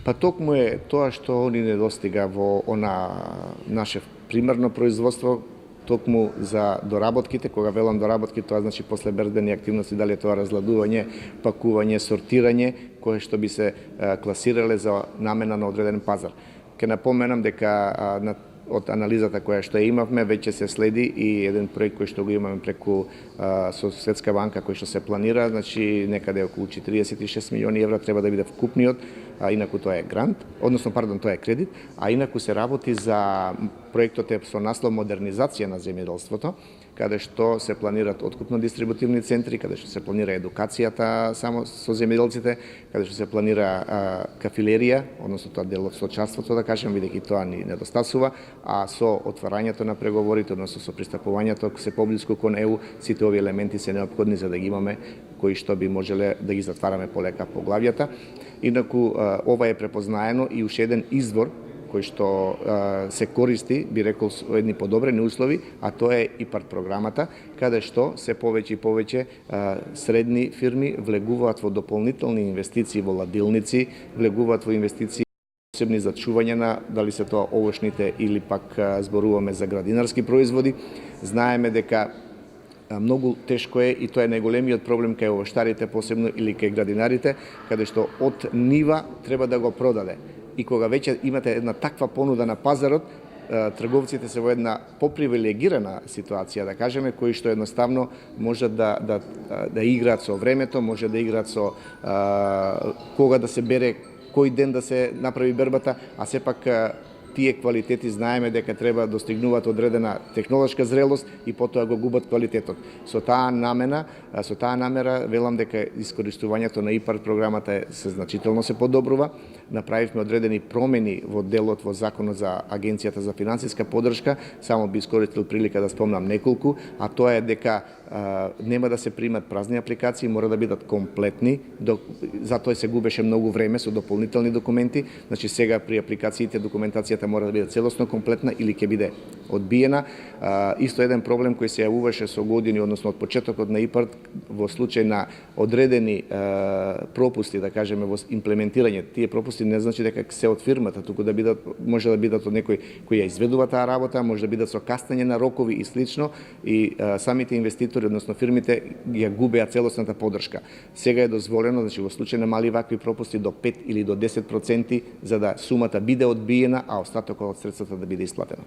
Па токму е тоа што они не достига во наше примарно производство, токму за доработките. Кога велам доработки, тоа значи после бербени активности, дали е тоа разладување, пакување, сортирање, кое што би се класирале за намена на одреден пазар. Ке напоменам дека од анализата која што имавме, веќе се следи и еден проект кој што го имаме преку со Светска банка, кој што се планира, значи некаде околу 46 милиони евра треба да биде вкупниот, а инаку тоа е грант, односно, пардон, тоа е кредит, а инаку се работи за проектот е со наслов модернизација на земјоделството, каде што се планират откупно-дистрибутивни центри, каде што се планира едукацијата само со земјоделците, каде што се планира кафилерија, односно тоа дел од сточарството, да кажем, бидејќи тоа ни недостасува, а со отварањето на преговорите, односно со пристапувањето се поблиску кон ЕУ, сите овие елементи се неопходни за да ги имаме, кои што би можеле да ги затвараме полека поглавјата. Инаку, ова е препознаено и уште еден извор кој што се користи, би рекол, со едни подобрени услови, а тоа е ИПАРД програмата, каде што се повеќе и повеќе средни фирми влегуваат во дополнителни инвестиции во ладилници, влегуваат во инвестиции посебни за чување на, дали се тоа овошните или пак зборуваме за градинарски производи. Знаеме дека многу тешко е и тоа е најголемиот проблем кај овоштарите, посебно или кај градинарите, каде што од нива треба да го продаде. И кога веќе имате една таква понуда на пазарот, трговците се во една попривилегирана ситуација, да кажеме, кои што едноставно може да играат со времето, може да играат со кога да се бере, кој ден да се направи бербата, а сепак тие квалитети знаеме дека треба да достигнуваат одредена технолошка зрелост и потоа го губат квалитетот. Со таа намера велам дека искористувањето на ИПАРД програмата се значително се подобрува. Направивме одредени промени во делот во Законот за Агенцијата за финансиска поддршка, само би искористил прилика да спомнам неколку, а тоа е дека нема да се примат празни апликации, мора да бидат комплетни, затоа се губеше многу време со дополнителни документи, значи сега при апликациите документацијата мора да биде целосно комплетна или ќе биде одбиена. Исто еден проблем кој се јавуваше со години, односно од почетокот на ИПАРД, во случај на одредени пропусти, да кажеме, во имплементирање. Тие пропусти не значи дека се од фирмата, туку да бидат, може да бидат од некој кој ја изведува таа работа, може да бидат со каснење на рокови и слично, и самите инвеститори, односно фирмите, ја губеа целосната поддршка. Сега е дозволено, значи во случај на мали вакви пропусти до 5 или до 10%, за да сумата биде одбиена, а остатокот од средствата да биде исплатено.